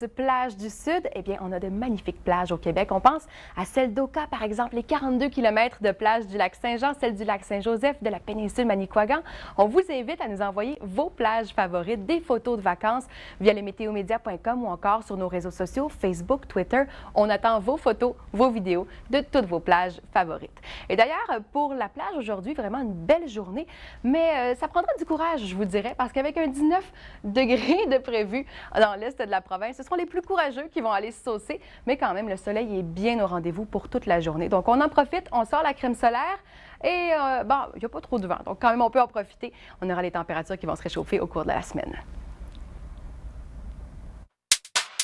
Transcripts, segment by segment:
Plages du Sud, eh bien, on a de magnifiques plages au Québec. On pense à celle d'Oka, par exemple, les 42 km de plage du lac Saint-Jean, celle du lac Saint-Joseph, de la péninsule Manicouagan. On vous invite à nous envoyer vos plages favorites, des photos de vacances via lesmétéomédias.com ou encore sur nos réseaux sociaux, Facebook, Twitter. On attend vos photos, vos vidéos de toutes vos plages favorites. Et d'ailleurs, pour la plage aujourd'hui, vraiment une belle journée, mais ça prendra du courage, je vous dirais, parce qu'avec un 19 degrés de prévu dans l'est de la province, ce seront les plus courageux qui vont aller se saucer, mais quand même, le soleil est bien au rendez-vous pour toute la journée. Donc, on en profite, on sort la crème solaire et, bon, il n'y a pas trop de vent. Donc, quand même, on peut en profiter. On aura les températures qui vont se réchauffer au cours de la semaine.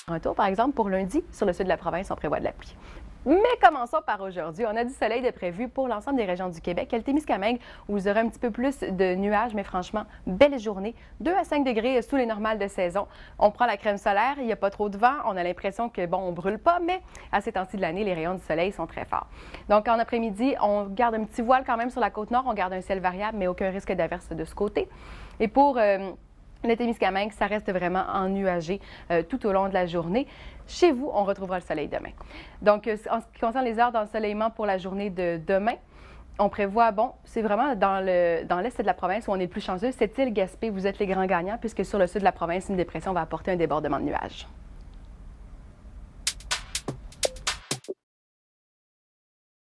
Retour, par exemple, pour lundi, sur le sud de la province, on prévoit de la pluie. Mais commençons par aujourd'hui. On a du soleil de prévu pour l'ensemble des régions du Québec. Le Témiscamingue, où vous aurez un petit peu plus de nuages, mais franchement, belle journée. 2 à 5 degrés sous les normales de saison. On prend la crème solaire, il n'y a pas trop de vent. On a l'impression que, bon, on ne brûle pas, mais à ces temps-ci de l'année, les rayons du soleil sont très forts. Donc, en après-midi, on garde un petit voile quand même sur la côte nord. On garde un ciel variable, mais aucun risque d'averse de ce côté. Et pour le Témiscamingue, ça reste vraiment ennuagé tout au long de la journée. Chez vous, on retrouvera le soleil demain. Donc, en ce qui concerne les heures d'ensoleillement pour la journée de demain, on prévoit, bon, c'est vraiment dans l'est de la province où on est le plus chanceux. Cette île Gaspé, vous êtes les grands gagnants puisque sur le sud de la province, une dépression va apporter un débordement de nuages.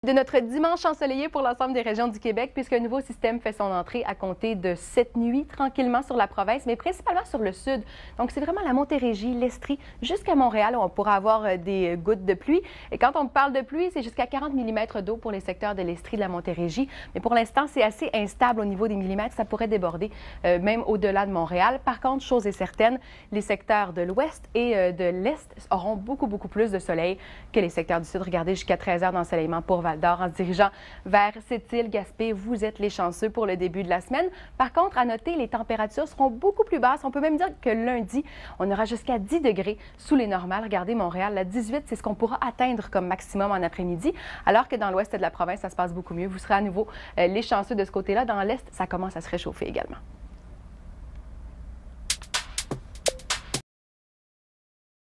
De notre dimanche ensoleillé pour l'ensemble des régions du Québec, puisqu'un nouveau système fait son entrée à compter de cette nuit, tranquillement sur la province, mais principalement sur le sud. Donc, c'est vraiment la Montérégie, l'Estrie, jusqu'à Montréal, où on pourra avoir des gouttes de pluie. Et quand on parle de pluie, c'est jusqu'à 40 mm d'eau pour les secteurs de l'Estrie, de la Montérégie. Mais pour l'instant, c'est assez instable au niveau des millimètres. Ça pourrait déborder même au-delà de Montréal. Par contre, chose est certaine, les secteurs de l'ouest et de l'est auront beaucoup plus de soleil que les secteurs du sud. Regardez, jusqu'à 13 heures d'ensoleillement pour Val-d'Or en se dirigeant vers cette île Gaspé. Vous êtes les chanceux pour le début de la semaine. Par contre, à noter, les températures seront beaucoup plus basses. On peut même dire que lundi, on aura jusqu'à 10 degrés sous les normales. Regardez Montréal, la 18, c'est ce qu'on pourra atteindre comme maximum en après-midi, alors que dans l'ouest de la province, ça se passe beaucoup mieux. Vous serez à nouveau les chanceux de ce côté-là. Dans l'est, ça commence à se réchauffer également.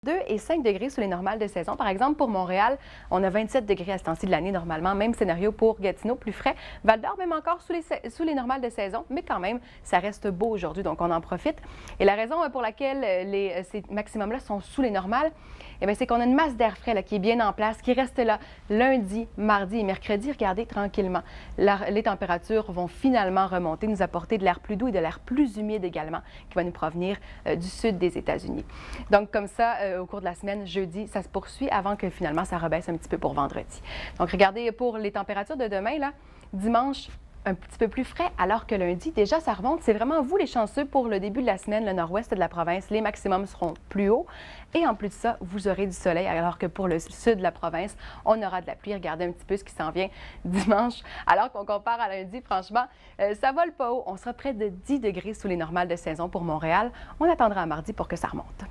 2 et 5 degrés sous les normales de saison. Par exemple, pour Montréal, on a 27 degrés à ce temps-ci de l'année normalement. Même scénario pour Gatineau, plus frais. Val-d'Or, même encore sous les normales de saison, mais quand même, ça reste beau aujourd'hui, donc on en profite. Et la raison pour laquelle ces maximums-là sont sous les normales, c'est qu'on a une masse d'air frais là, qui est bien en place, qui reste là lundi, mardi et mercredi. Regardez tranquillement. Les températures vont finalement remonter, nous apporter de l'air plus doux et de l'air plus humide également, qui va nous provenir du sud des États-Unis. Donc, comme ça, au cours de la semaine, jeudi, ça se poursuit avant que finalement ça rebaisse un petit peu pour vendredi. Donc, regardez pour les températures de demain, là, dimanche, un petit peu plus frais, alors que lundi, déjà, ça remonte. C'est vraiment vous les chanceux pour le début de la semaine, le nord-ouest de la province. Les maximums seront plus hauts. Et en plus de ça, vous aurez du soleil, alors que pour le sud de la province, on aura de la pluie. Regardez un petit peu ce qui s'en vient dimanche. Alors qu'on compare à lundi, franchement, ça vole pas haut. On sera près de 10 degrés sous les normales de saison pour Montréal. On attendra à mardi pour que ça remonte.